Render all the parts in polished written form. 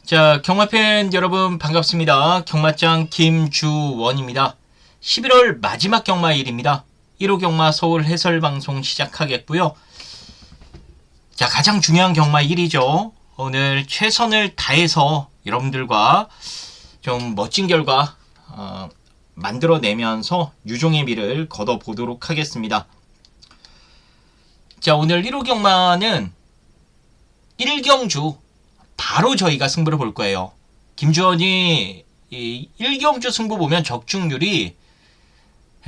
자, 경마팬 여러분 반갑습니다. 경마장 김주원입니다. 11월 마지막 경마일입니다. 1호 경마 서울 해설방송 시작하겠고요. 자, 가장 중요한 경마일이죠. 오늘 최선을 다해서 여러분들과 좀 멋진 결과 만들어내면서 유종의 미를 걷어보도록 하겠습니다. 자, 오늘 1호 경마는 1경주 바로 저희가 승부를 볼 거예요. 김주원이 이 1경주 승부 보면 적중률이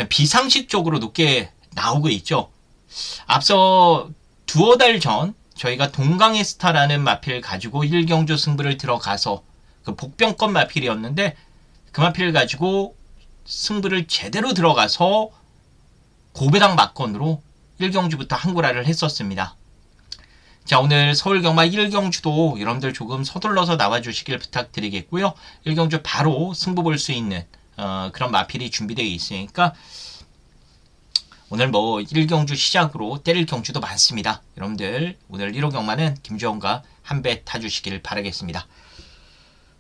비상식적으로 높게 나오고 있죠. 앞서 두어 달 전 저희가 동강의 스타라는 마필 가지고 1경주 승부를 들어가서 그 복병권 마필이었는데 그 마필을 가지고 승부를 제대로 들어가서 고배당 막건으로 1경주부터 한구라를 했었습니다. 자, 오늘 서울경마 1경주도 여러분들 조금 서둘러서 나와주시길 부탁드리겠고요. 1경주 바로 승부 볼 수 있는 그런 마필이 준비되어 있으니까 오늘 1경주 시작으로 때릴 경주도 많습니다. 여러분들 오늘 1호 경마는 김주원과 한 배 타주시길 바라겠습니다.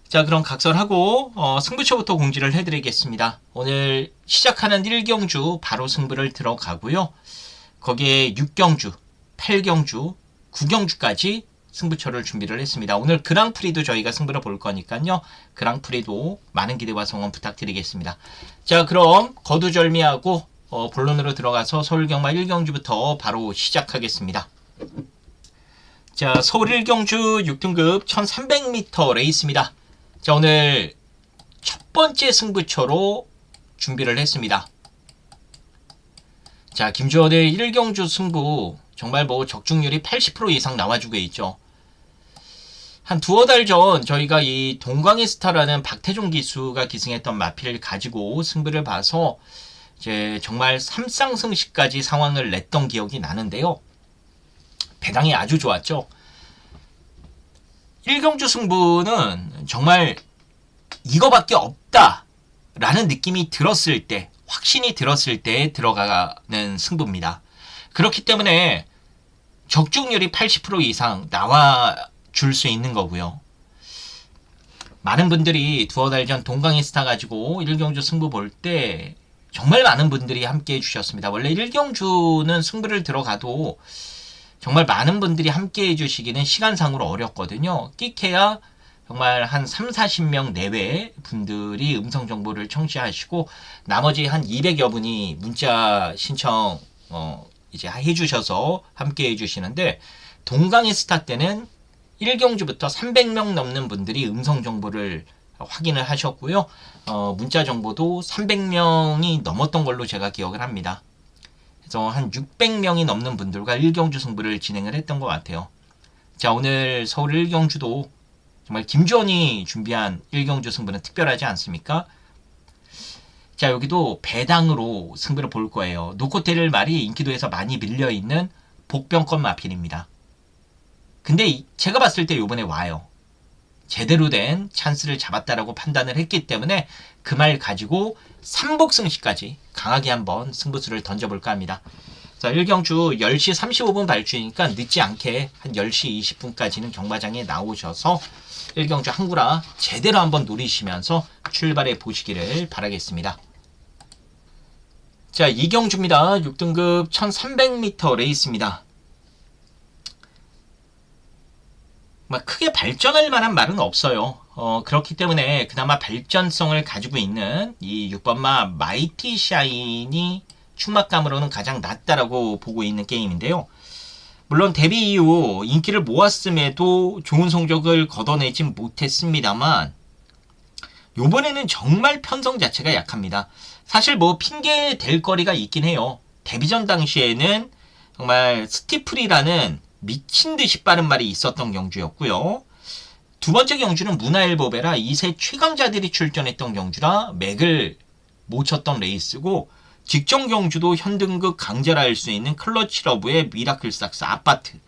자, 그럼 각설하고 승부처부터 공지를 해드리겠습니다. 오늘 시작하는 1경주 바로 승부를 들어가고요. 거기에 6경주, 8경주, 9경주까지 승부처를 준비를 했습니다. 오늘 그랑프리도 저희가 승부를 볼 거니까요. 그랑프리도 많은 기대와 성원 부탁드리겠습니다. 자, 그럼 거두절미하고 본론으로 들어가서 서울경마 1경주부터 바로 시작하겠습니다. 자, 서울 1경주 6등급 1300m 레이스입니다. 자, 오늘 첫 번째 승부처로 준비를 했습니다. 자, 김주원의 1경주 승부 정말 적중률이 80% 이상 나와주고 있죠. 한 두어 달 전 저희가 이 동광의 스타라는 박태종 기수가 기승했던 마필을 가지고 승부를 봐서 이제 정말 3쌍승시까지 상황을 냈던 기억이 나는데요. 배당이 아주 좋았죠. 1경주 승부는 정말 이거밖에 없다라는 느낌이 들었을 때, 확신이 들었을 때 들어가는 승부입니다. 그렇기 때문에 적중률이 80% 이상 나와줄 수 있는 거고요. 많은 분들이 두어 달 전 동강의 스타 가지고 1경주 승부 볼 때 정말 많은 분들이 함께 해주셨습니다. 원래 1경주는 승부를 들어가도 정말 많은 분들이 함께 해주시기는 시간상으로 어렵거든요. 끼케야 정말 한 3, 40명 내외 분들이 음성 정보를 청취하시고 나머지 한 200여 분이 문자 신청 이제 해주셔서 함께 해주시는데 동강의 스타 때는 1경주부터 300명 넘는 분들이 음성 정보를 확인을 하셨고요. 문자 정보도 300명이 넘었던 걸로 제가 기억을 합니다. 그래서 한 600명이 넘는 분들과 1경주 승부를 진행을 했던 것 같아요. 자, 오늘 서울 1경주도 정말 김주원이 준비한 1경주 승부는 특별하지 않습니까? 자, 여기도 배당으로 승부를 볼 거예요. 노코테를 말이 인기도에서 많이 밀려있는 복병권 마필입니다. 근데 제가 봤을 때 이번에 와요. 제대로 된 찬스를 잡았다라고 판단을 했기 때문에 그 말 가지고 3복승시까지 강하게 한번 승부수를 던져볼까 합니다. 자, 1경주 10시 35분 발주니까 늦지 않게 한 10시 20분까지는 경마장에 나오셔서 1경주 한구라 제대로 한번 노리시면서 출발해 보시기를 바라겠습니다. 자, 2경주입니다. 6등급 1300m 레이스입니다. 크게 발전할 만한 말은 없어요. 그렇기 때문에 그나마 발전성을 가지고 있는 이 6번마 마이티 샤인이 충막감으로는 가장 낫다라고 보고 있는 게임인데요. 물론 데뷔 이후 인기를 모았음에도 좋은 성적을 걷어내진 못했습니다만 요번에는 정말 편성 자체가 약합니다. 사실 핑계 댈 거리가 있긴 해요. 데뷔전 당시에는 정말 스티플이라는 미친 듯이 빠른 말이 있었던 경주였고요. 두 번째 경주는 문화일보배라 2세 최강자들이 출전했던 경주라 맥을 못 쳤던 레이스고 직전 경주도 현등급 강자라 할 수 있는 클러치러브의 미라클삭스 아파트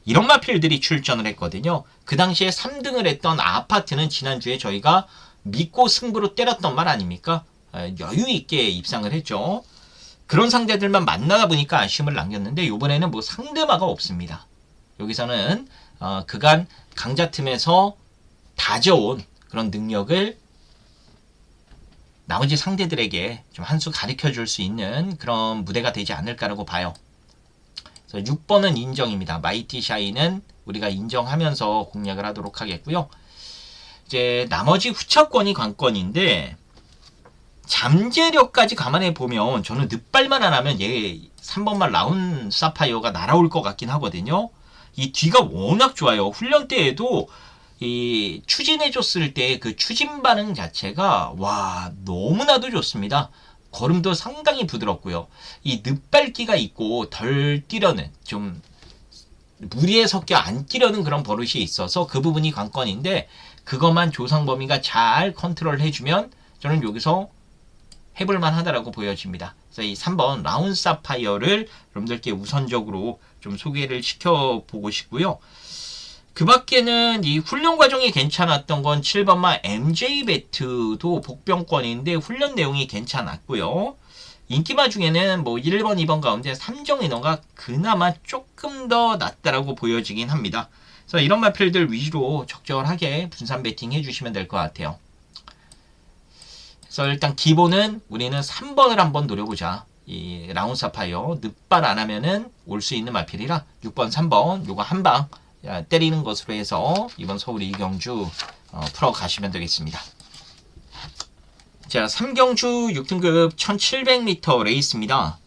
이런 마필들이 출전을 했거든요. 그 당시에 3등을 했던 아파트는 지난주에 저희가 믿고 승부로 때렸던 말 아닙니까? 여유 있게 입상을 했죠. 그런 상대들만 만나다 보니까 아쉬움을 남겼는데 이번에는 상대마가 없습니다. 여기서는 그간 강자 틈에서 다져온 그런 능력을 나머지 상대들에게 좀 한 수 가르쳐 줄 수 있는 그런 무대가 되지 않을까라고 봐요. 그래서 6번은 인정입니다. 마이티 샤이는 우리가 인정하면서 공략을 하도록 하겠고요. 이제 나머지 후차권이 관건인데 잠재력까지 감안해 보면 저는 늑발만 안 하면 얘 3번만 라운 사파이어가 날아올 것 같긴 하거든요. 이 뒤가 워낙 좋아요. 훈련 때에도 이 추진해줬을 때 그 추진 반응 자체가 와 너무나도 좋습니다. 걸음도 상당히 부드럽고요. 이 늑발기가 있고 덜 뛰려는 좀 무리에 섞여 안 뛰려는 그런 버릇이 있어서 그 부분이 관건인데 그것만 조상범위가 잘 컨트롤 해주면 저는 여기서 해볼만 하다라고 보여집니다. 그래서 이 3번 라운 사파이어를 여러분들께 우선적으로 좀 소개를 시켜보고 싶고요. 그 밖에는 이 훈련 과정이 괜찮았던 건 7번마 MJ 배트도 복병권인데 훈련 내용이 괜찮았고요. 인기마 중에는 뭐 1번, 2번 가운데 3정 인원가 그나마 조금 더 낫다라고 보여지긴 합니다. 그래서 이런 마필들 위주로 적절하게 분산 배팅 해주시면 될 것 같아요. 그래서 일단 기본은 우리는 3번을 한번 노려보자. 이 라운 사파이어 늑발 안 하면은 올 수 있는 마필이라 6번, 3번 요거 한방 때리는 것으로 해서 이번 서울 이경주 풀어 가시면 되겠습니다. 자, 3경주 6등급 1700m 레이스입니다.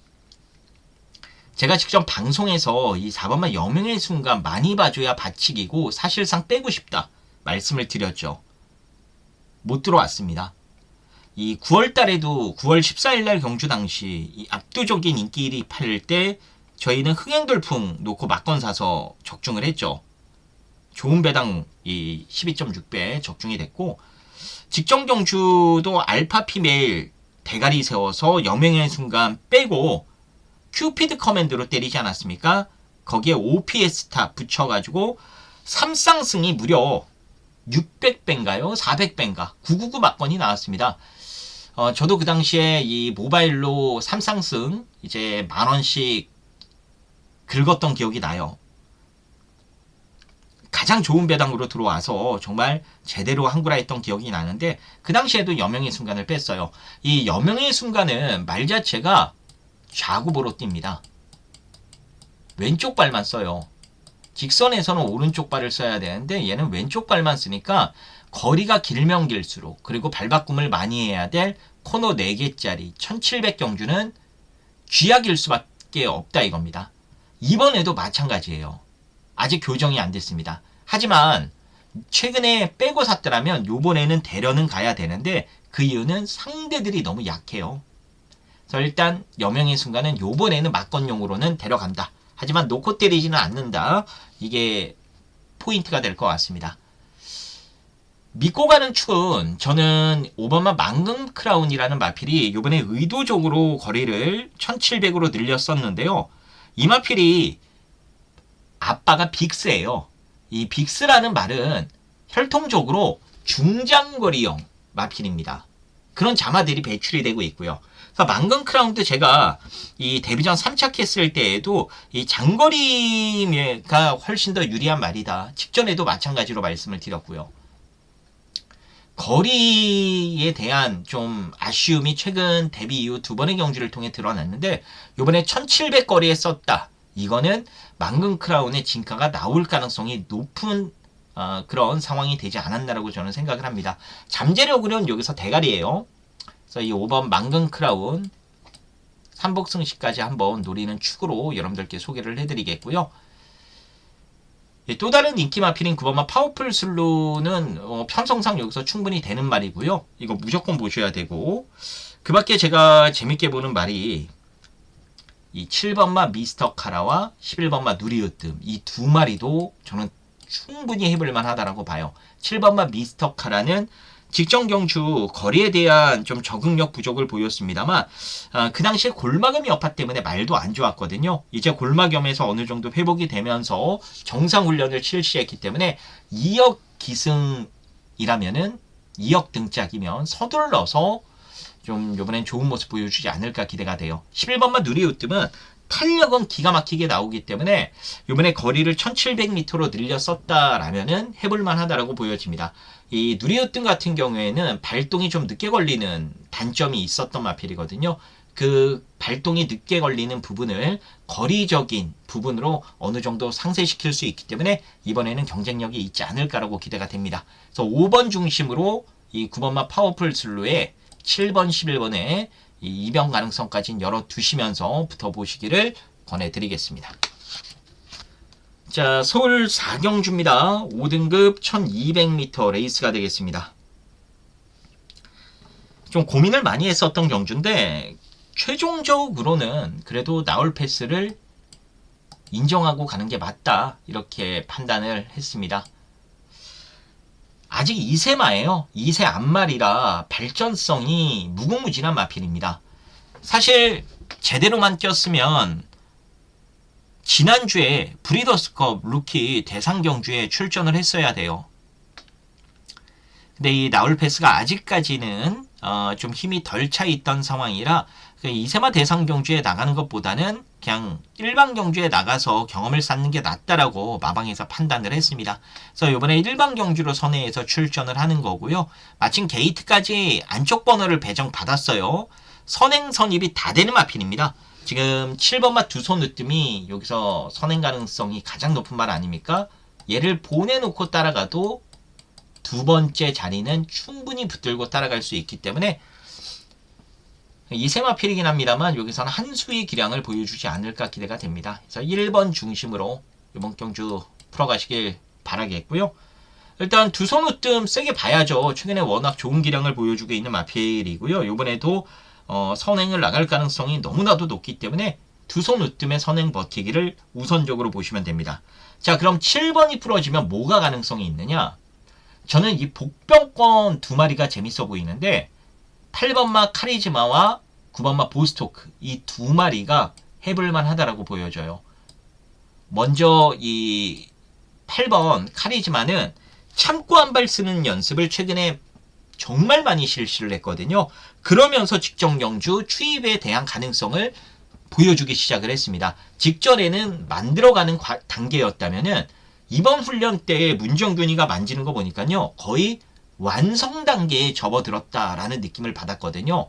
제가 직접 방송에서 이 4번만 여명의 순간 많이 봐줘야 받치기고 사실상 빼고 싶다 말씀을 드렸죠. 못 들어왔습니다. 이 9월 달에도 9월 14일 날 경주 당시 이 압도적인 인기 1위 팔 때 저희는 흥행돌풍 놓고 막건 사서 적중을 했죠. 좋은 배당 이 12.6배 적중이 됐고 직전 경주도 알파 피메일 대가리 세워서 여명의 순간 빼고 큐피드 커맨드로 때리지 않았습니까? 거기에 OPS 탑 붙여가지고 3쌍승이 무려 600배인가요? 400배인가? 999 막건이 나왔습니다. 저도 그 당시에 이 모바일로 3쌍승 이제 만원씩 긁었던 기억이 나요. 가장 좋은 배당으로 들어와서 정말 제대로 한구라 했던 기억이 나는데 그 당시에도 여명의 순간을 뺐어요. 이 여명의 순간은 말 자체가 좌구보로 뜁니다. 왼쪽 발만 써요. 직선에서는 오른쪽 발을 써야 되는데 얘는 왼쪽 발만 쓰니까 거리가 길면 길수록 그리고 발바꿈을 많이 해야 될 코너 4개짜리 1700 경주는 쥐약일 수밖에 없다 이겁니다. 이번에도 마찬가지예요. 아직 교정이 안 됐습니다. 하지만 최근에 빼고 샀더라면 요번에는 대련은 가야 되는데 그 이유는 상대들이 너무 약해요. 그래서 일단 여명의 순간은 요번에는 막건용으로는 데려간다. 하지만 놓고 때리지는 않는다. 이게 포인트가 될 것 같습니다. 믿고 가는 축은 저는 5번마 망금 크라운이라는 마필이 요번에 의도적으로 거리를 1700으로 늘렸었는데요. 이 마필이 아빠가 빅스예요. 이 빅스라는 말은 혈통적으로 중장거리형 마필입니다. 그런 자마들이 배출이 되고 있고요. 그래서 망금 크라운도 제가 이 데뷔전 3차 했을 때에도 이 장거리가 훨씬 더 유리한 말이다. 직전에도 마찬가지로 말씀을 드렸고요. 거리에 대한 좀 아쉬움이 최근 데뷔 이후 2번의 경주를 통해 드러났는데 이번에 1700 거리에 썼다. 이거는 망금 크라운의 진가가 나올 가능성이 높은 그런 상황이 되지 않았나라고 저는 생각을 합니다. 잠재력으로는 여기서 대가리예요. 그래서 이 5번 망금 크라운 3복승시까지 한번 노리는 축으로 여러분들께 소개를 해드리겠고요. 또 다른 인기 마필인 9번마 파워풀 슬로는 편성상 여기서 충분히 되는 말이고요. 이거 무조건 보셔야 되고 그 밖에 제가 재밌게 보는 말이 이 7번마 미스터 카라와 11번마 누리으뜸 이 두 마리도 저는 충분히 해볼만 하다라고 봐요. 7번마 미스터 카라는 직전 경주 거리에 대한 좀 적응력 부족을 보였습니다만 그 당시에 골마겸 여파 때문에 말도 안 좋았거든요. 이제 골마겸에서 어느 정도 회복이 되면서 정상훈련을 실시했기 때문에 2억 기승이라면은 2억 등짝이면 서둘러서 좀 이번엔 좋은 모습 보여주지 않을까 기대가 돼요. 11번만 누리우뜸은 탄력은 기가 막히게 나오기 때문에 이번에 거리를 1700m로 늘렸었다라면은 해볼만 하다라고 보여집니다. 이 누리우뜸 같은 경우에는 발동이 좀 늦게 걸리는 단점이 있었던 마필이거든요. 그 발동이 늦게 걸리는 부분을 거리적인 부분으로 어느 정도 상쇄시킬 수 있기 때문에 이번에는 경쟁력이 있지 않을까라고 기대가 됩니다. 그래서 5번 중심으로 이 9번마 파워풀 슬로에 7번, 11번에 이 입영 가능성까지는 열어두시면서 붙어보시기를 권해드리겠습니다. 자, 서울 4경주입니다. 5등급 1200m 레이스가 되겠습니다. 좀 고민을 많이 했었던 경주인데 최종적으로는 그래도 나올 패스를 인정하고 가는 게 맞다 이렇게 판단을 했습니다. 아직 2세마예요. 2세 앞말이라 발전성이 무궁무진한 마필입니다. 사실 제대로만 뛰었으면 지난주에 브리더스컵 루키 대상경주에 출전을 했어야 돼요. 근데 이 나올 패스가 아직까지는 좀 힘이 덜 차 있던 상황이라 이세마 대상 경주에 나가는 것보다는 그냥 일반 경주에 나가서 경험을 쌓는 게 낫다라고 마방에서 판단을 했습니다. 그래서 이번에 일반 경주로 선회해서 출전을 하는 거고요. 마침 게이트까지 안쪽 번호를 배정받았어요. 선행 선입이 다 되는 마필입니다. 지금 7번마 두 손 으뜸이 여기서 선행 가능성이 가장 높은 말 아닙니까? 얘를 보내놓고 따라가도 두 번째 자리는 충분히 붙들고 따라갈 수 있기 때문에 이세마필이긴 합니다만 여기서는 한 수의 기량을 보여주지 않을까 기대가 됩니다. 그래서 1번 중심으로 이번 경주 풀어가시길 바라겠고요. 일단 두 손 으뜸 세게 봐야죠. 최근에 워낙 좋은 기량을 보여주고 있는 마필이고요. 이번에도 선행을 나갈 가능성이 너무나도 높기 때문에 두 손 으뜸의 선행 버티기를 우선적으로 보시면 됩니다. 자, 그럼 7번이 풀어지면 뭐가 가능성이 있느냐? 저는 이 복병권 두 마리가 재밌어 보이는데 8번마 카리즈마와 9번마 보스토크 이 두 마리가 해볼만 하다라고 보여져요. 먼저 이 8번 카리즈마는 참고 한 발 쓰는 연습을 최근에 정말 많이 실시를 했거든요. 그러면서 직전 경주 추입에 대한 가능성을 보여주기 시작을 했습니다. 직전에는 만들어가는 단계였다면은 이번 훈련 때 문정균이가 만지는 거 보니까요. 거의 완성 단계에 접어들었다라는 느낌을 받았거든요.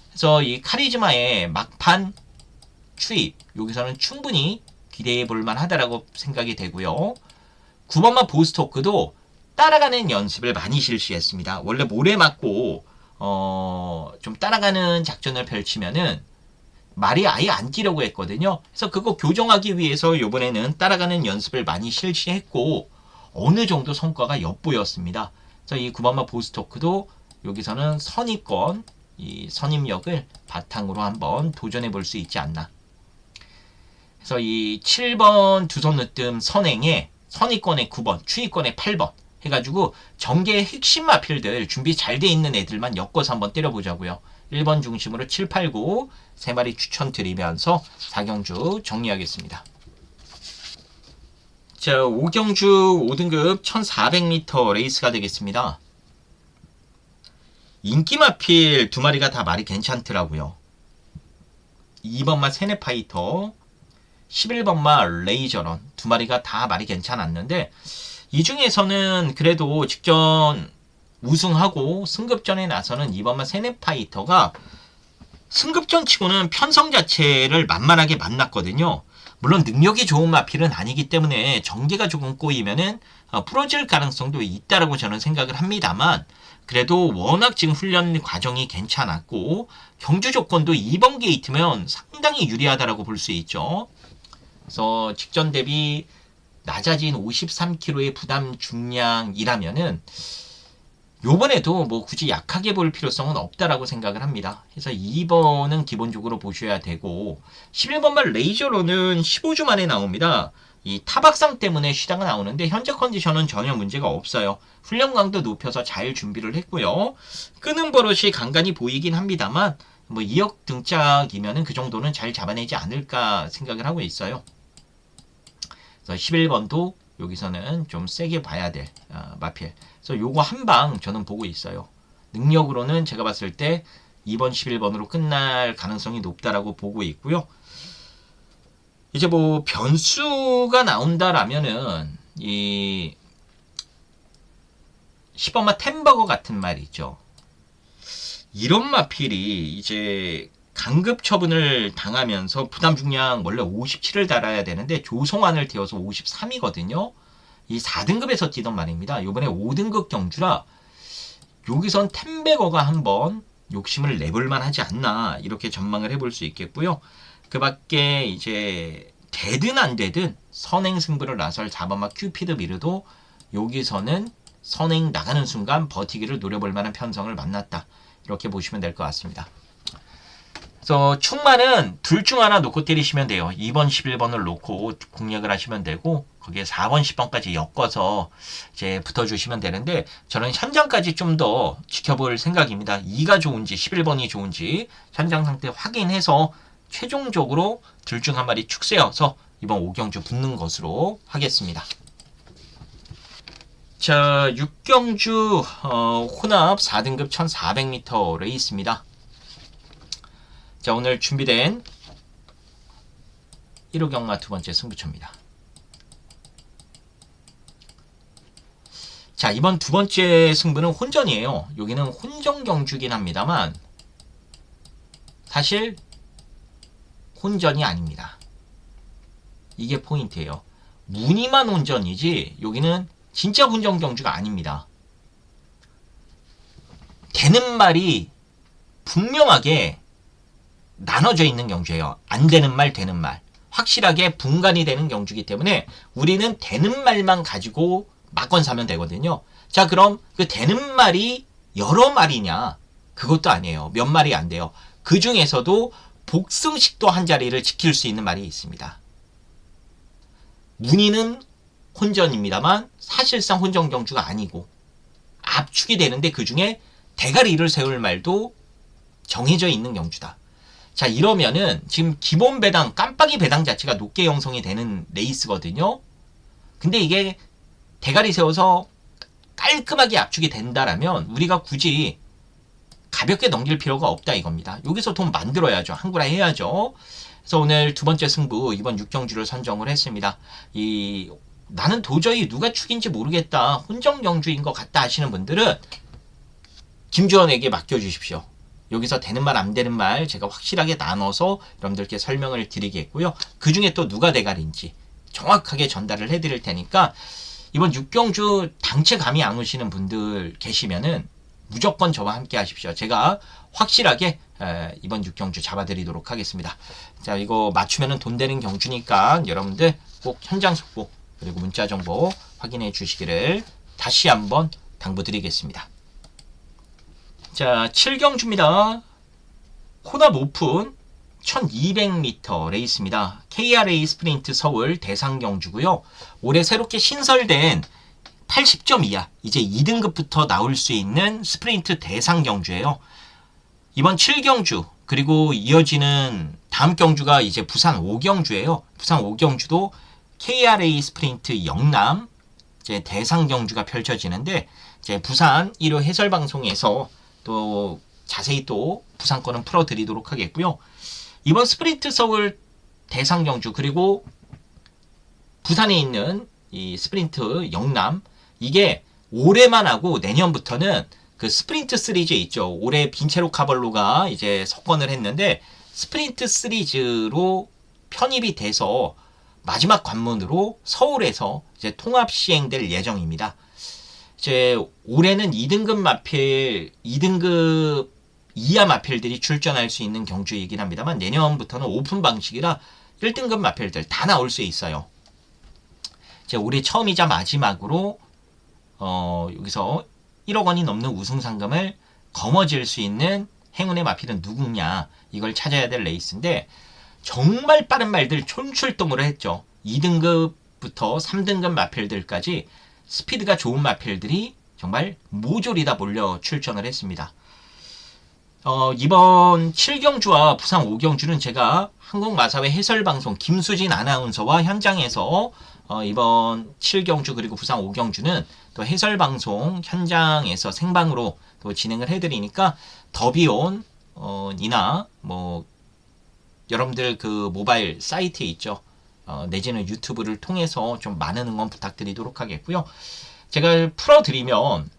그래서 이 카리즈마의 막판 추입 여기서는 충분히 기대해 볼 만하다라고 생각이 되고요. 9번마 보스토크도 따라가는 연습을 많이 실시했습니다. 원래 모래 맞고 좀 따라가는 작전을 펼치면은 말이 아예 안 뛰려고 했거든요. 그래서 그거 교정하기 위해서 이번에는 따라가는 연습을 많이 실시했고 어느 정도 성과가 엿보였습니다. 그래서 이 9번마 보스토크도 여기서는 선입권, 이 선입력을 바탕으로 한번 도전해 볼 수 있지 않나. 그래서 이 7번 두 손 으뜸 선행에 선입권의 9번, 추입권의 8번 해가지고 전개의 핵심 마필들 준비 잘 돼 있는 애들만 엮어서 한번 때려보자고요. 1번 중심으로 7, 8, 9 3마리 추천드리면서 4경주 정리하겠습니다. 자, 5경주 5등급 1400m 레이스가 되겠습니다. 인기 마필 두 마리가 다 말이 괜찮더라고요. 2번마 세네파이터, 11번마 레이저런 두 마리가 다 말이 괜찮았는데 이 중에서는 그래도 직전 우승하고 승급전에 나서는 2번마 세네파이터가 승급전 치고는 편성 자체를 만만하게 만났거든요. 물론 능력이 좋은 마필은 아니기 때문에 전개가 조금 꼬이면은 부러질 가능성도 있다라고 저는 생각을 합니다만 그래도 워낙 지금 훈련 과정이 괜찮았고 경주 조건도 2번 게이트면 상당히 유리하다라고 볼 수 있죠. 그래서 직전 대비 낮아진 53kg의 부담 중량이라면은 요번에도 뭐 굳이 약하게 볼 필요성은 없다라고 생각을 합니다. 그래서 2번은 기본적으로 보셔야 되고 11번만 레이저로는 15주 만에 나옵니다. 이 타박상 때문에 쉬다가 나오는데 현재 컨디션은 전혀 문제가 없어요. 훈련 강도 높여서 잘 준비를 했고요. 끄는 버릇이 간간히 보이긴 합니다만 뭐 2억 등짝이면은 그 정도는 잘 잡아내지 않을까 생각을 하고 있어요. 그래서 11번도 여기서는 좀 세게 봐야 될 마필. 그래서 요거 한 방 저는 보고 있어요. 능력으로는 제가 봤을 때 2번, 11번으로 끝날 가능성이 높다라고 보고 있고요. 이제 뭐 변수가 나온다라면은 이 시버마 템버거 같은 말이죠. 이런 마필이 이제 강급 처분을 당하면서 부담 중량 원래 57을 달아야 되는데 조성환을 띄워서 53이거든요. 이 4등급에서 뛰던 말입니다. 요번에 5등급 경주라 여기선 템베거가 한번 욕심을 내볼만 하지 않나 이렇게 전망을 해볼 수 있겠고요. 그 밖에 이제 되든 안 되든 선행 승부를 나설 4번마 큐피드 미르도 여기서는 선행 나가는 순간 버티기를 노려볼 만한 편성을 만났다. 이렇게 보시면 될 것 같습니다. 그래서 충만은 둘 중 하나 놓고 때리시면 돼요. 2번, 11번을 놓고 공략을 하시면 되고 거기에 4번, 10번까지 엮어서 이제 붙어주시면 되는데 저는 현장까지 좀 더 지켜볼 생각입니다. 2가 좋은지 11번이 좋은지 현장 상태 확인해서 최종적으로 둘 중 한 마리 축세여서 이번 5경주 붙는 것으로 하겠습니다. 자, 6경주 혼합 4등급 1400m 레이스입니다. 자, 오늘 준비된 1호 경마 두 번째 승부처입니다. 자, 이번 두 번째 승부는 혼전이에요. 여기는 혼전 경주긴 합니다만 사실 혼전이 아닙니다. 이게 포인트예요. 무늬만 혼전이지 여기는 진짜 혼전 경주가 아닙니다. 되는 말이 분명하게 나눠져 있는 경주예요. 안 되는 말, 되는 말. 확실하게 분간이 되는 경주이기 때문에 우리는 되는 말만 가지고 막건 사면 되거든요. 자, 그럼 그 되는 말이 여러 말이냐? 그것도 아니에요. 몇 말이 안 돼요. 그 중에서도 복승식도 한 자리를 지킬 수 있는 말이 있습니다. 문의는 혼전입니다만 사실상 혼전 경주가 아니고 압축이 되는데 그 중에 대가리를 세울 말도 정해져 있는 경주다. 자, 이러면은 지금 기본 배당, 깜빡이 배당 자체가 높게 형성이 되는 레이스거든요. 근데 이게 대가리 세워서 깔끔하게 압축이 된다라면 우리가 굳이 가볍게 넘길 필요가 없다 이겁니다. 여기서 돈 만들어야죠. 한구라 해야죠. 그래서 오늘 두 번째 승부 이번 6경주를 선정을 했습니다. 나는 도저히 누가 축인지 모르겠다. 혼전 경주인 것 같다 하시는 분들은 김주원에게 맡겨주십시오. 여기서 되는 말 안 되는 말 제가 확실하게 나눠서 여러분들께 설명을 드리겠고요. 그 중에 또 누가 대가리인지 정확하게 전달을 해드릴 테니까 이번 6경주 당체 감이 안 오시는 분들 계시면은 무조건 저와 함께 하십시오. 제가 확실하게 이번 6경주 잡아드리도록 하겠습니다. 자, 이거 맞추면은 돈 되는 경주니까 여러분들 꼭 현장 속보 그리고 문자 정보 확인해 주시기를 다시 한번 당부드리겠습니다. 자, 7경주입니다. 혼합 오픈 1200m 레이스입니다. KRA 스프린트 서울 대상경주고요. 올해 새롭게 신설된 80점 이하 이제 2등급부터 나올 수 있는 스프린트 대상경주예요. 이번 7경주 그리고 이어지는 다음 경주가 이제 부산 5경주예요. 부산 5경주도 KRA 스프린트 영남 이제 대상경주가 펼쳐지는데 이제 부산 1호 해설방송에서 또 자세히 또 부산 거는 풀어드리도록 하겠고요. 이번 스프린트 서울 대상경주 그리고 부산에 있는 이 스프린트 영남 이게 올해만 하고 내년부터는 그 스프린트 시리즈 있죠. 올해 빈체로 카벌로가 이제 석권을 했는데 스프린트 시리즈로 편입이 돼서 마지막 관문으로 서울에서 이제 통합 시행될 예정입니다. 이제 올해는 2등급 마필, 2등급 이하 마필들이 출전할 수 있는 경주이긴 합니다만 내년부터는 오픈 방식이라 1등급 마필들 다 나올 수 있어요. 이제 올해 처음이자 마지막으로 여기서 1억 원이 넘는 우승 상금을 거머쥘 수 있는 행운의 마필은 누구냐 이걸 찾아야 될 레이스인데 정말 빠른 말들 촌출동으로 했죠. 2등급부터 3등급 마필들까지 스피드가 좋은 마필들이 정말 모조리 다 몰려 출전을 했습니다. 이번 7경주와 부산 5경주는 제가 한국마사회 해설방송 김수진 아나운서와 현장에서 이번 7경주 그리고 부산 5경주는 또 해설방송 현장에서 생방으로 또 진행을 해드리니까 더비온 이나 뭐 여러분들 그 모바일 사이트에 있죠. 내지는 유튜브를 통해서 좀 많은 응원 부탁드리도록 하겠고요. 제가 풀어드리면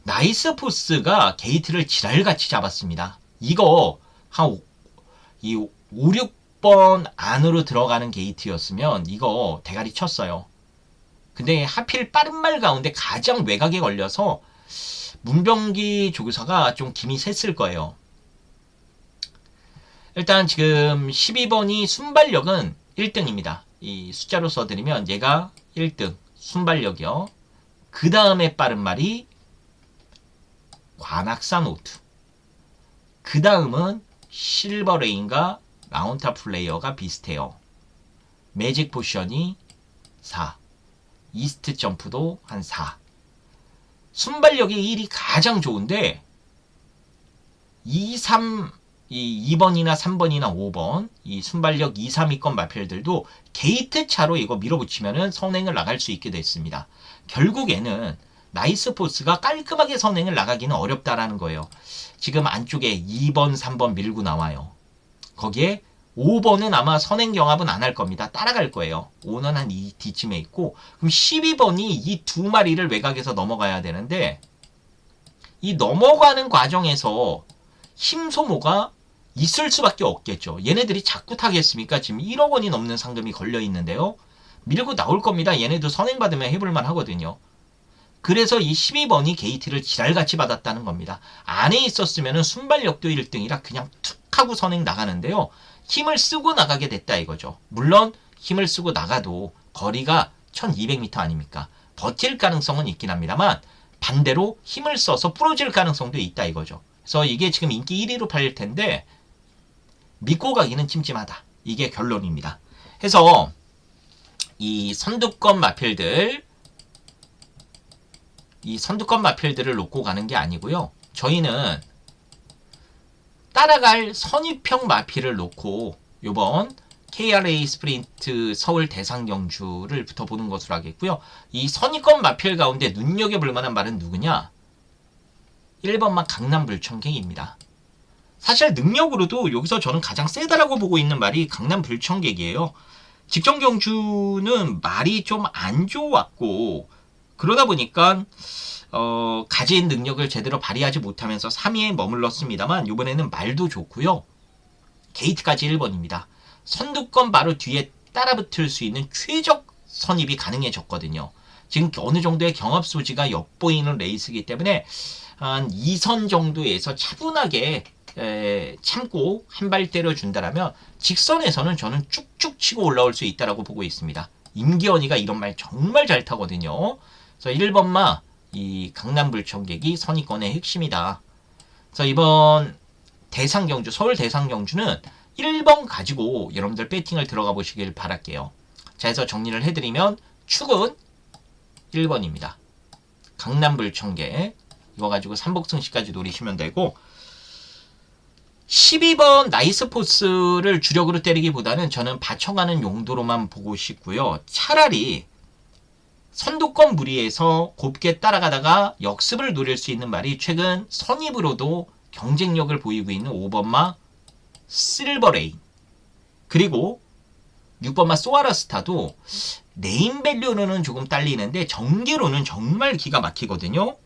나이스포스가 게이트를 지랄같이 잡았습니다. 이거 한 5, 6번 안으로 들어가는 게이트였으면 이거 대가리 쳤어요. 근데 하필 빠른 말 가운데 가장 외곽에 걸려서 문병기 조교사가 좀 김이 샜을 거예요. 일단 지금 12번이 순발력은 1등입니다. 이 숫자로 써드리면 얘가 1등 순발력이요. 그 다음에 빠른 말이 관악산 오투. 그 다음은 실버레인과 마운타 플레이어가 비슷해요. 매직 포션이 4. 이스트 점프도 한 4. 순발력이 1이 가장 좋은데 2, 3, 2번이나 3번이나 5번 이 순발력 2, 3위권 마필들도 게이트 차로 이거 밀어붙이면은 선행을 나갈 수 있게 됐습니다. 결국에는 나이스포스가 깔끔하게 선행을 나가기는 어렵다라는 거예요. 지금 안쪽에 2번, 3번 밀고 나와요. 거기에 5번은 아마 선행 경합은 안 할 겁니다. 따라갈 거예요. 5는 한 이 뒤쯤에 있고 그럼 12번이 이 두 마리를 외곽에서 넘어가야 되는데 이 넘어가는 과정에서 힘 소모가 있을 수밖에 없겠죠. 얘네들이 자꾸 타겠습니까? 지금 1억 원이 넘는 상금이 걸려 있는데요. 밀고 나올 겁니다. 얘네도 선행받으면 해볼만 하거든요. 그래서 이 12번이 게이트를 지랄같이 받았다는 겁니다. 안에 있었으면 순발력도 1등이라 그냥 툭 하고 선행 나가는데요. 힘을 쓰고 나가게 됐다 이거죠. 물론 힘을 쓰고 나가도 거리가 1200m 아닙니까? 버틸 가능성은 있긴 합니다만 반대로 힘을 써서 부러질 가능성도 있다 이거죠. 그래서 이게 지금 인기 1위로 팔릴 텐데 믿고 가기는 찜찜하다. 이게 결론입니다. 해서 이 선두권 마필들을 놓고 가는 게 아니고요. 저희는 따라갈 선입형 마필을 놓고 요번 KRA 스프린트 서울 대상 경주를 붙어보는 것으로 하겠고요. 이 선입권 마필 가운데 눈여겨볼 만한 말은 누구냐? 1번만 강남 불청객입니다. 사실 능력으로도 여기서 저는 가장 세다라고 보고 있는 말이 강남 불청객이에요. 직전 경주는 말이 좀 안 좋았고 그러다 보니까 가진 능력을 제대로 발휘하지 못하면서 3위에 머물렀습니다만 이번에는 말도 좋고요. 게이트까지 1번입니다. 선두권 바로 뒤에 따라붙을 수 있는 최적 선입이 가능해졌거든요. 지금 어느 정도의 경합 소지가 엿보이는 레이스이기 때문에 한 2선 정도에서 차분하게 참고 한 발 때려준다라면 직선에서는 저는 쭉쭉 치고 올라올 수 있다라고 보고 있습니다. 임기현이가 이런 말 정말 잘 타거든요. 그래서 1번마 이 강남불청객이 선입권의 핵심이다. 그래서 이번 대상경주 서울 대상경주는 1번 가지고 여러분들 배팅을 들어가 보시길 바랄게요. 자, 해서 정리를 해드리면 축은 1번입니다. 강남불청객 이거 가지고 삼복승시까지 노리시면 되고 12번 나이스포스를 주력으로 때리기보다는 저는 받쳐가는 용도로만 보고 싶고요. 차라리 선두권 무리에서 곱게 따라가다가 역습을 노릴 수 있는 말이 최근 선입으로도 경쟁력을 보이고 있는 5번마 실버레인 그리고 6번마 소아라스타도 네임밸류로는 조금 딸리는데 전개로는 정말 기가 막히거든요.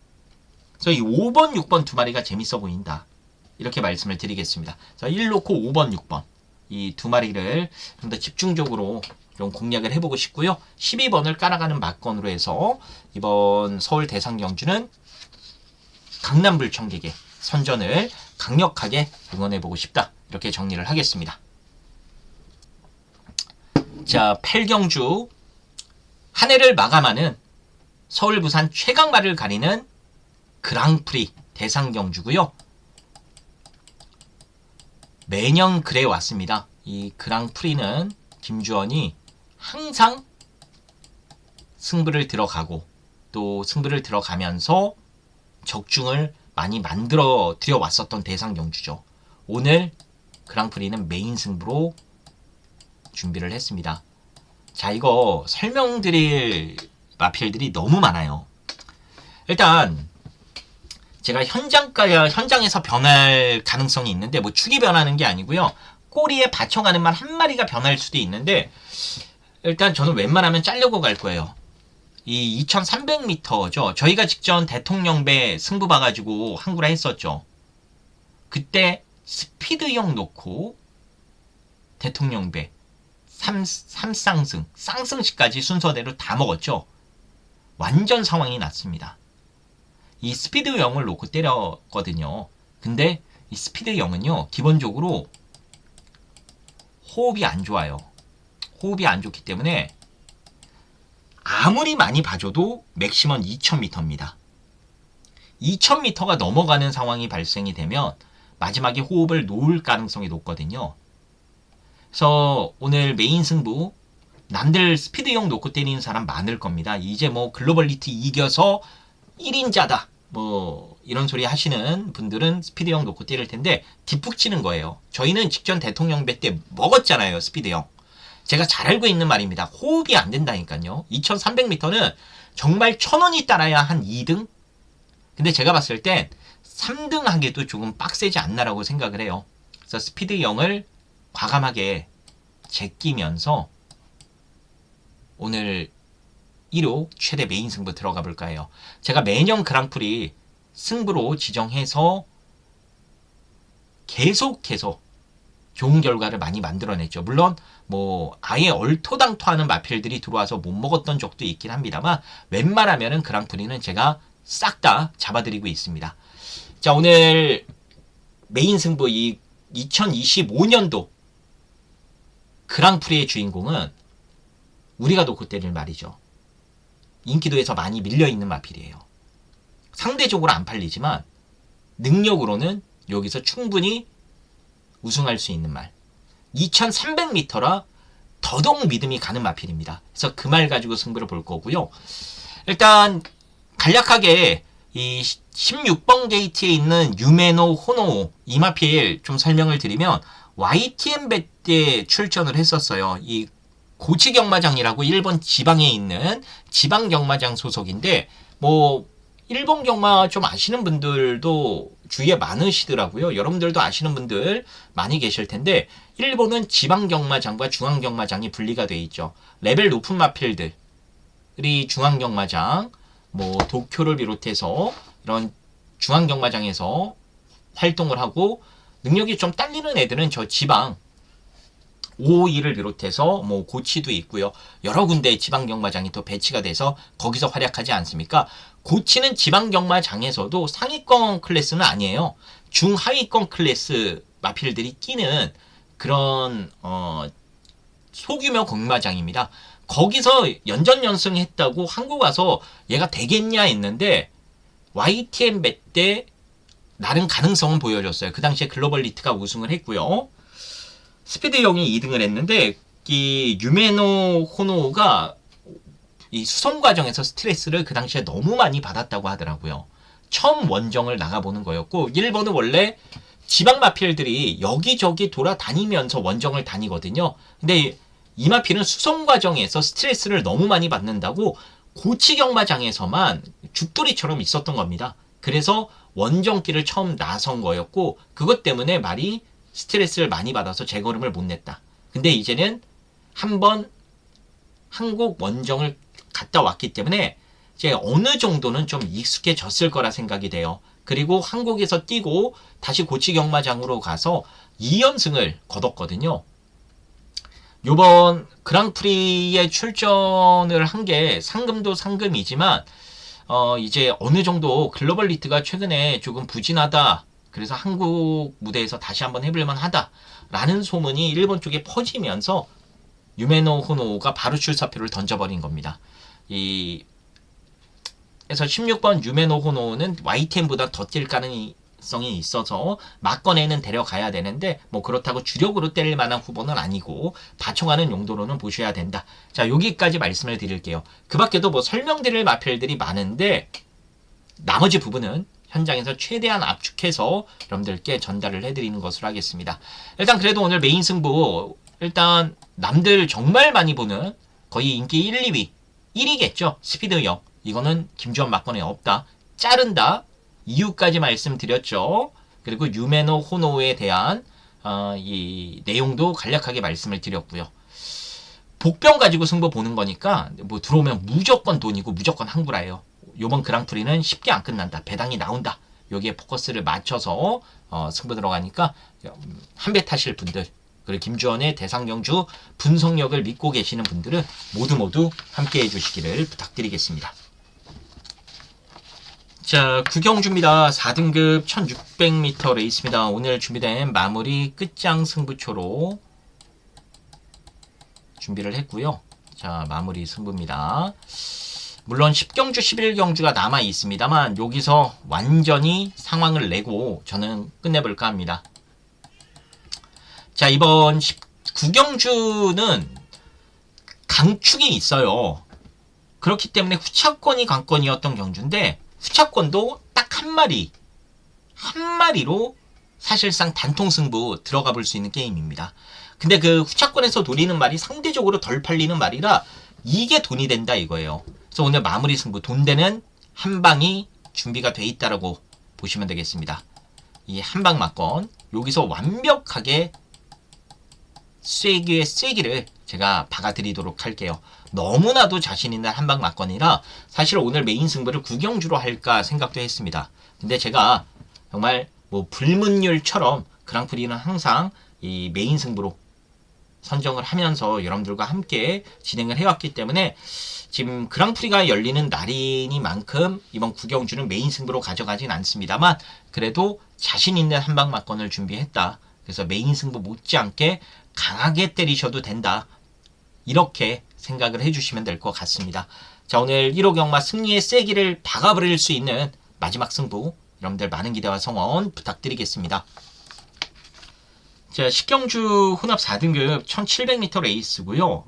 그래서 이 5번, 6번 두 마리가 재밌어 보인다. 이렇게 말씀을 드리겠습니다. 자, 1 놓고 5번, 6번 이 두 마리를 좀 더 집중적으로 좀 공략을 해보고 싶고요. 12번을 깔아가는 막건으로 해서 이번 서울 대상경주는 강남불청객의 선전을 강력하게 응원해보고 싶다. 이렇게 정리를 하겠습니다. 자, 8경주 한 해를 마감하는 서울 부산 최강마를 가리는 그랑프리 대상경주고요. 매년 그래 왔습니다. 이 그랑프리는 김주원이 항상 승부를 들어가고 또 승부를 들어가면서 적중을 많이 만들어 드려 왔었던 대상 경주죠. 오늘 그랑프리는 메인 승부로 준비를 했습니다. 자, 이거 설명드릴 마필들이 너무 많아요. 일단 제가 현장에서 변할 가능성이 있는데 뭐 축이 변하는 게 아니고요. 꼬리에 받쳐가는 말 한 마리가 변할 수도 있는데 일단 저는 웬만하면 자르고 갈 거예요. 이 2300m죠. 저희가 직전 대통령배 승부 봐가지고 한구라 했었죠. 그때 스피드형 놓고 대통령배 3쌍승, 쌍승시까지 순서대로 다 먹었죠. 완전 상황이 났습니다. 이 스피드형을 놓고 때렸거든요. 근데 이 스피드형은요, 기본적으로 호흡이 안 좋아요. 호흡이 안 좋기 때문에 아무리 많이 봐줘도 맥시멈 2000m입니다. 2000m가 넘어가는 상황이 발생이 되면 마지막에 호흡을 놓을 가능성이 높거든요. 그래서 오늘 메인 승부 남들 스피드형 놓고 때리는 사람 많을 겁니다. 이제 뭐 글로벌리티 이겨서 1인자다 뭐 이런 소리 하시는 분들은 스피드형 놓고 때릴 텐데 뒷북 치는 거예요. 저희는 직전 대통령배 때 먹었잖아요. 스피드형. 제가 잘 알고 있는 말입니다. 호흡이 안 된다니까요. 2300m는 정말 1000원이 따라야 한 2등? 근데 제가 봤을 땐 3등 하기도 조금 빡세지 않나라고 생각을 해요. 그래서 스피드형을 과감하게 제끼면서 오늘 1호 최대 메인 승부 들어가 볼까 해요. 제가 매년 그랑프리 승부로 지정해서 계속해서 좋은 결과를 많이 만들어냈죠. 물론 뭐 아예 얼토당토하는 마필들이 들어와서 못 먹었던 적도 있긴 합니다만 웬만하면은 그랑프리는 제가 싹 다 잡아드리고 있습니다. 자, 오늘 메인 승부 이 2025년도 그랑프리의 주인공은 우리가 놓고 때릴 말이죠. 인기도에서 많이 밀려있는 마필이에요. 상대적으로 안 팔리지만 능력으로는 여기서 충분히 우승할 수 있는 말. 2300m라 더더욱 믿음이 가는 마필입니다. 그래서 그 말 가지고 승부를 볼 거고요. 일단 간략하게 이 16번 게이트에 있는 유메노 호노 이 마필 좀 설명을 드리면 YTN 때 출전을 했었어요. 이 고치 경마장이라고 일본 지방에 있는 지방 경마장 소속인데 뭐 일본 경마 좀 아시는 분들도 주위에 많으시더라고요. 여러분들도 아시는 분들 많이 계실 텐데 일본은 지방 경마장과 중앙 경마장이 분리가 돼 있죠. 레벨 높은 마필들이 중앙 경마장, 뭐 도쿄를 비롯해서 이런 중앙 경마장에서 활동을 하고 능력이 좀 딸리는 애들은 저 지방 552를 비롯해서 뭐 고치도 있고요. 여러 군데 지방 경마장이 또 배치가 돼서 거기서 활약하지 않습니까? 고치는 지방 경마장에서도 상위권 클래스는 아니에요. 중하위권 클래스 마필들이 끼는 그런 소규모 경마장입니다. 거기서 연전연승했다고 한국 와서 얘가 되겠냐 했는데 YTN 때 나름 가능성은 보여줬어요. 그 당시에 글로벌리트가 우승을 했고요. 스피드 형이 2등을 했는데 이 유메노 호노가 이 수송 과정에서 스트레스를 그 당시에 너무 많이 받았다고 하더라고요. 처음 원정을 나가보는 거였고 일본은 원래 지방 마필들이 여기저기 돌아다니면서 원정을 다니거든요. 근데 이 마필은 수송 과정에서 스트레스를 너무 많이 받는다고 고치 경마장에서만 죽돌이처럼 있었던 겁니다. 그래서 원정길을 처음 나선 거였고 그것 때문에 말이 스트레스를 많이 받아서 재걸음을 못 냈다. 근데 이제는 한번 한국 원정을 갔다 왔기 때문에 이제 어느 정도는 좀 익숙해졌을 거라 생각이 돼요. 그리고 한국에서 뛰고 다시 고치 경마장으로 가서 2연승을 거뒀거든요. 요번 그랑프리에 출전을 한 게 상금도 상금이지만 이제 어느 정도 글로벌리트가 최근에 조금 부진하다. 그래서 한국 무대에서 다시 한번 해볼만 하다라는 소문이 일본 쪽에 퍼지면서 유메노 호노가 바로 출사표를 던져버린 겁니다. 그래서 16번 유메노 호노는 YTN보다 더 뛸 가능성이 있어서 막건에는 데려가야 되는데 뭐 그렇다고 주력으로 때릴 만한 후보는 아니고 바청하는 용도로는 보셔야 된다. 자, 여기까지 말씀을 드릴게요. 그 밖에도 뭐 설명드릴 마필들이 많은데 나머지 부분은 현장에서 최대한 압축해서 여러분들께 전달을 해드리는 것으로 하겠습니다. 일단 그래도 오늘 메인 승부 일단 남들 정말 많이 보는 거의 인기 1, 2위 1위겠죠. 스피드형 이거는 김주환 막건에 없다. 자른다. 이유까지 말씀드렸죠. 그리고 유메노 호노에 대한 이 내용도 간략하게 말씀을 드렸고요. 복병 가지고 승부 보는 거니까 뭐 들어오면 무조건 돈이고 무조건 항구라예요. 요번 그랑프리는 쉽게 안 끝난다. 배당이 나온다. 여기에 포커스를 맞춰서 승부 들어가니까 한 배 타실 분들, 그리고 김주원의 대상경주 분석력을 믿고 계시는 분들은 모두 함께 해주시기를 부탁드리겠습니다. 자, 구경주입니다. 4등급 1600m 레이스입니다. 오늘 준비된 마무리 끝장 승부초로 준비를 했고요. 자, 마무리 승부입니다. 물론 10경주, 11경주가 남아 있습니다만 여기서 완전히 상황을 내고 저는 끝내볼까 합니다. 자, 이번 19경주는 강축이 있어요. 그렇기 때문에 후차권이 관건이었던 경주인데 후차권도 딱 한 마리로 사실상 단통 승부 들어가 볼 수 있는 게임입니다. 근데 그 후차권에서 노리는 말이 상대적으로 덜 팔리는 말이라 이게 돈이 된다 이거예요. 그래서 오늘 마무리 승부 돈되는 한 방이 준비가 돼 있다라고 보시면 되겠습니다. 이 한방 막건 여기서 완벽하게 쐐기의 쐐기를 제가 박아드리도록 할게요. 너무나도 자신 있는 한방 막건이라 사실 오늘 메인 승부를 구경주로 할까 생각도 했습니다. 근데 제가 정말 뭐 불문율처럼 그랑프리는 항상 이 메인 승부로 선정을 하면서 여러분들과 함께 진행을 해왔기 때문에 지금 그랑프리가 열리는 날이니만큼 이번 구경주는 메인 승부로 가져가진 않습니다만 그래도 자신 있는 한방 막건을 준비했다. 그래서 메인 승부 못지않게 강하게 때리셔도 된다. 이렇게 생각을 해주시면 될 것 같습니다. 자, 오늘 1호 경마 승리의 세기를 박아버릴 수 있는 마지막 승부 여러분들 많은 기대와 성원 부탁드리겠습니다. 자, 10경주 혼합 4등급 1700m 레이스고요.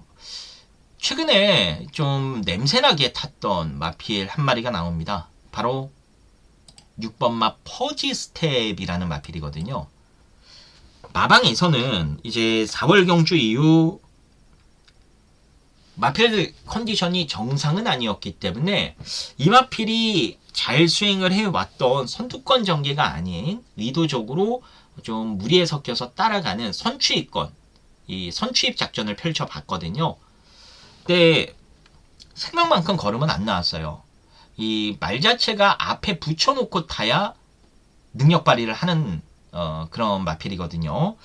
최근에 좀 냄새나게 탔던 마필 한 마리가 나옵니다. 바로 6번 마 퍼지 스텝이라는 마필이거든요. 마방에서는 이제 4월 경주 이후 마필 컨디션이 정상은 아니었기 때문에 이 마필이 잘 스윙을 해왔던 선두권 전개가 아닌 의도적으로 좀 무리에 섞여서 따라가는 선취입권, 이 선취입 작전을 펼쳐봤거든요. 근데 생각만큼 걸음은 안 나왔어요. 이 말 자체가 앞에 붙여놓고 타야 능력 발휘를 하는 그런 마필이거든요.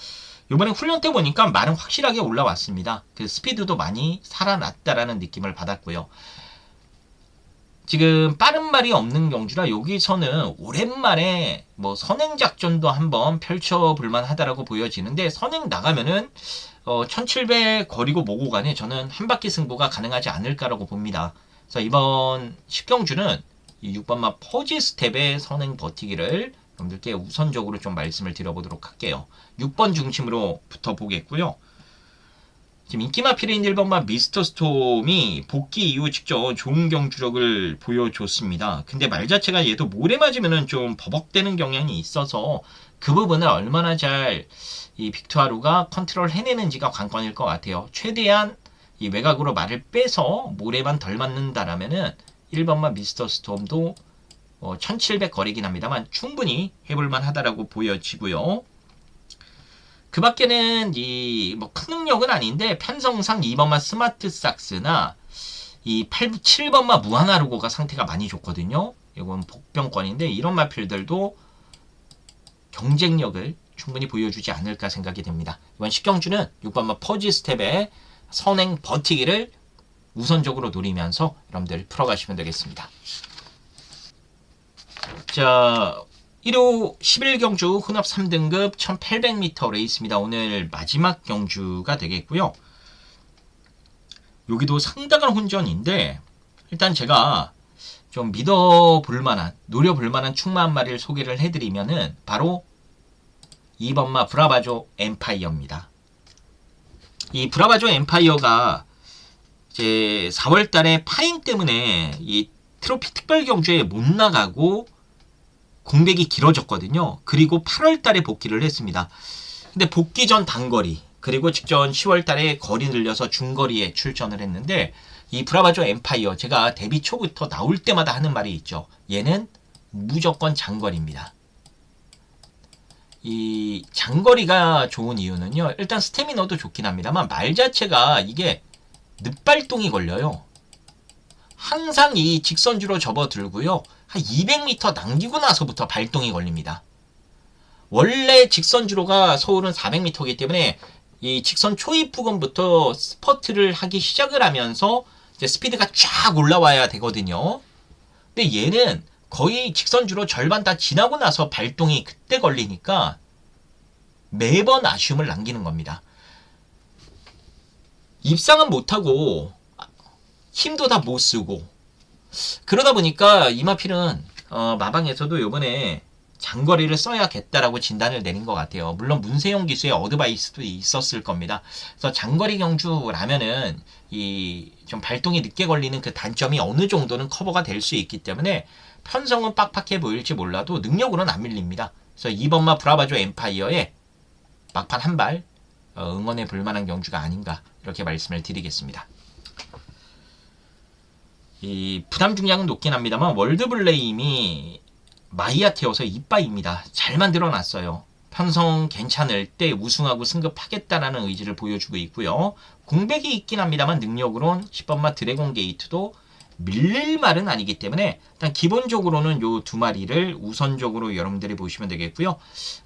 이번에 훈련 때 보니까 말은 확실하게 올라왔습니다. 그 스피드도 많이 살아났다라는 느낌을 받았고요. 지금 빠른 말이 없는 경주라 여기서는 오랜만에 뭐 선행 작전도 한번 펼쳐볼만 하다라고 보여지는데 선행 나가면은 1700 거리고 모고 간에 저는 한 바퀴 승부가 가능하지 않을까라고 봅니다. 그래서 이번 10경주는 이 6번마 퍼지 스텝의 선행 버티기를 여러분들께 우선적으로 좀 말씀을 드려보도록 할게요. 6번 중심으로 붙어보겠고요. 지금 인기마필인 1번마 미스터 스톰이 복귀 이후 직전 좋은 경주력을 보여줬습니다. 근데 말 자체가 얘도 모래 맞으면 좀 버벅대는 경향이 있어서 그 부분을 얼마나 잘 이 빅투아루가 컨트롤 해내는지가 관건일 것 같아요. 최대한 이 외곽으로 말을 빼서 모래만 덜 맞는다라면은 1번마 미스터 스톰도 1700 거리긴 합니다만 충분히 해볼만 하다라고 보여지고요. 그 밖에는 큰 능력은 아닌데 편성상 2번마 스마트 삭스나 이 7번마 무한하루고가 상태가 많이 좋거든요. 이건 복병권인데 이런 마필들도 경쟁력을 충분히 보여주지 않을까 생각이 됩니다. 이번 10경주는 6번마 퍼지 스텝의 선행 버티기를 우선적으로 노리면서 여러분들 풀어가시면 되겠습니다. 자, 1호 11경주 혼합 3등급 1800m 레이스입니다. 오늘 마지막 경주가 되겠고요. 여기도 상당한 혼전인데 일단 제가 좀 믿어볼만한, 노려볼만한 충마 한 마리를 소개를 해드리면은 바로 2번마 브라바조 엠파이어입니다. 이 브라바조 엠파이어가 이제 4월달에 파행 때문에 이 트로피 특별 경주에 못 나가고 공백이 길어졌거든요. 그리고 8월달에 복귀를 했습니다. 근데 복귀 전 단거리 그리고 직전 10월달에 거리 늘려서 중거리에 출전을 했는데 이 브라바조 엠파이어 제가 데뷔 초부터 나올 때마다 하는 말이 있죠. 얘는 무조건 장거리입니다. 이 장거리가 좋은 이유는요. 일단 스태미너도 좋긴 합니다만 말 자체가 이게 늦발동이 걸려요. 항상 이 직선주로 접어들고요. 한 200m 남기고 나서부터 발동이 걸립니다. 원래 직선주로가 서울은 400m이기 때문에 이 직선 초입 부근부터 스퍼트를 하기 시작을 하면서 이제 스피드가 쫙 올라와야 되거든요. 근데 얘는 거의 직선주로 절반 다 지나고 나서 발동이 그때 걸리니까 매번 아쉬움을 남기는 겁니다. 입상은 못하고 힘도 다 못 쓰고 그러다 보니까 이마필은 마방에서도 요번에 장거리를 써야겠다라고 진단을 내린 것 같아요. 물론 문세용 기수의 어드바이스도 있었을 겁니다. 그래서 장거리 경주라면은 이 좀 발동이 늦게 걸리는 그 단점이 어느 정도는 커버가 될 수 있기 때문에 편성은 빡빡해 보일지 몰라도 능력으로는 안 밀립니다. 그래서 이번마 브라바조 엠파이어에 막판 한 발 응원해 볼 만한 경주가 아닌가 이렇게 말씀을 드리겠습니다. 이 부담 중량은 높긴 합니다만 월드블레임이 마이야 태워서 이빠입니다. 잘 만들어 놨어요. 편성 괜찮을 때 우승하고 승급하겠다라는 의지를 보여주고 있고요. 공백이 있긴 합니다만 능력으론 10번마 드래곤 게이트도 밀릴 말은 아니기 때문에 일단 기본적으로는 요 두 마리를 우선적으로 여러분들이 보시면 되겠고요.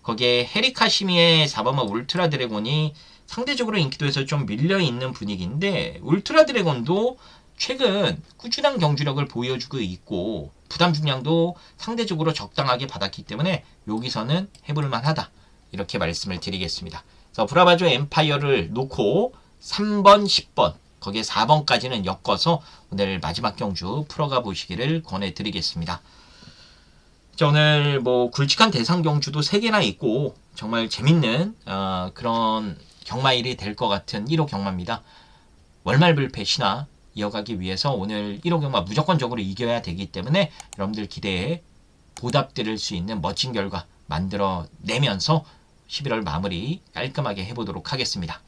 거기에 헤리카시미의 4번마 울트라 드래곤이 상대적으로 인기도에서 좀 밀려있는 분위기인데 울트라 드래곤도 최근 꾸준한 경주력을 보여주고 있고 부담 중량도 상대적으로 적당하게 받았기 때문에 여기서는 해볼만 하다 이렇게 말씀을 드리겠습니다. 그래서 브라바조 엠파이어를 놓고 3번, 10번 거기에 4번까지는 엮어서 오늘 마지막 경주 풀어가 보시기를 권해드리겠습니다. 자, 오늘 뭐 굵직한 대상 경주도 3개나 있고 정말 재밌는 그런 경마일이 될 것 같은 1호 경마입니다. 월말불패 신화 이어가기 위해서 오늘 1호 경마 무조건적으로 이겨야 되기 때문에 여러분들 기대에 보답드릴 수 있는 멋진 결과 만들어내면서 11월 마무리 깔끔하게 해보도록 하겠습니다.